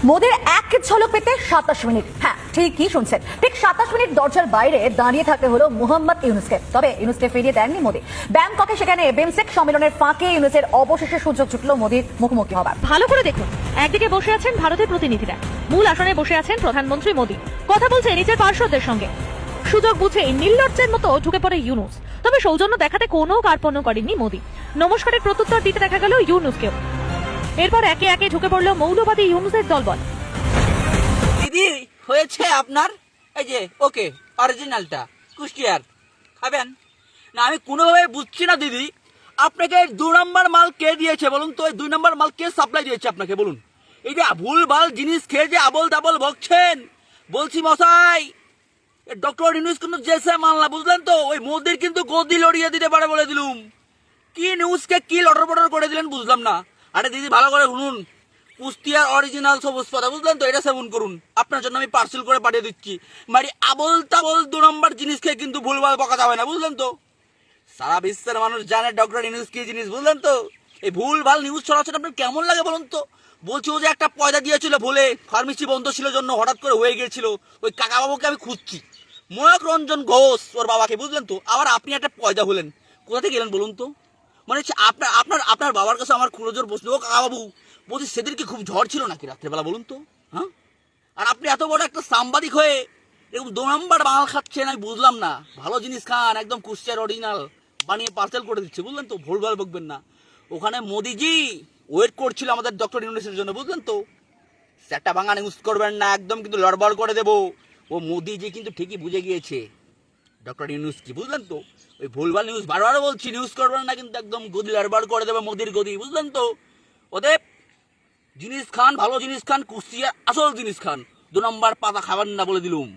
মোদির এক ঝলক পেতে 27 মিনিট। হ্যাঁ ঠিকই শুনছেন, ঠিক 27 মিনিট দরজার বাইরে দাঁড়িয়ে থাকতে হলো মোহাম্মদ ইউনুসকে। তবে ইউনুসকে ফিরিয়ে দেননি মোদি। ব্যাংককে সেখানে বিমসেক সম্মেলনের ফাঁকে ইউনুসের অবশেষে সুযোগ জুটলো মোদির মুখোমুখি হবার। ভালো করে দেখুন, একদিকে বসে আছেন ভারতের প্রতিনিধিরা, মূল আসনে বসে আছেন প্রধানমন্ত্রী মোদি, কথা বলছে নিজের পার্শ্বদের সঙ্গে। সুযোগ বুঝে নির্লজ্জের মতো ঢুকে পড়ে ইউনুস। তবে সৌজন্য দেখাতে কোনো কার্পণ্য করেননি মোদি। নমস্কারের প্রত্যুত্তর দিতে দেখা গেল ইউনুসকেও। এরপর একে একে ঢুকে পড়লো মৌলবাদী ইউনুসের দলবল। দিদি হয়েছে আপনার এই যে ওকে অরিজিনালটা কুষ্টিয়ার খাবেন না? আমি কোনোভাবে বুঝছি না দিদি, আপনাকে 2 নম্বর মাল কে দিয়েছে বলুন তো? এই 2 নম্বর মাল কে সাপ্লাই দিয়েছে আপনাকে বলুন? এই যে ভুল ভাল জিনিস খেয়ে যে আবল তাবল বকছেন, বলছি মশাই ডক্টর ইউনুস কিন্তু জেসে মাল না, বুঝলেন তো? ওই মোদির কিন্তু গদি লড়িয়ে দিতে পারে বলে দিলুম। কি নিউজকে কি লটর পটর করে দিলেন বুঝলাম না। আরে দিদি ভালো করে শুনুন, কুষ্টিয়ার অরিজিনাল সবুজ পাতা, বুঝলেন তো? এটা সেবন করুন, আপনার জন্য আমি পার্সেল করে পাঠিয়ে দিচ্ছি। মানে আবল তাবল 2 নম্বর জিনিস খেয়ে কিন্তু ভুলভাল বকা যাবে না, বুঝলেন তো? সারা বিশ্বের মানুষ জানে ডক্টর ইউনুস কি জিনিস, বুঝলেন তো? এই ভুল ভাল নিউজ ছড়াচ্ছেন আপনার কেমন লাগে বলুন তো? বলছি ও যে একটা পয়দা দিয়েছিল ভুলে, ফার্মেসি বন্ধ ছিল জন্য হঠাৎ করে হয়ে গিয়েছিল, ওই কাকা বাবুকে আমি খুঁজছি, ময়ূক রঞ্জন ঘোষ ওর বাবাকে, বুঝলেন তো? আবার আপনি একটা পয়দা হলেন, কোথা থেকে গেলেন বলুন তো? মানে হচ্ছে আপনার আপনার আপনার বাবার কাছে আমার খুঁড়োজোর বসলো, ও কাকা বাবু বলছি সেদিনকে খুব ঝড় ছিল নাকি রাত্রেবেলা বলুন তো? হ্যাঁ, আর আপনি এত বড় একটা সাংবাদিক হয়ে এরকম 2 নম্বর মাল খাচ্ছেন, আমি বুঝলাম না। ভালো জিনিস খান, একদম কুষ্টিয়ার অরিজিনাল বানিয়ে পার্সেল করে দিচ্ছে, বুঝলেন তো? ভুলভাল বকবেন না। ওখানে মোদিজি ওয়েট করছিল আমাদের ডক্টর ইউনুসের জন্য, বুঝলেন তো? সেটা ভাঙা নিউজ করবেন না, একদম কিন্তু লড়বড় করে দেবো। ও মোদিজি কিন্তু ঠিকই বুঝে গিয়েছে ডক্টর ইউনুস কি, বুঝলেন তো? ওই ভুলভাল নিউজ বারবার বলছি, নিউজ করবেন না কিন্তু একদম গদি লড়বড় করে দেবে মোদির গদি, বুঝলেন তো? ওদের জিনিস খান, ভালো জিনিস খান, কুষ্টিয়ার আসল জিনিস খান, 2 নম্বর পাতা খাবেন না বলে দিলুম।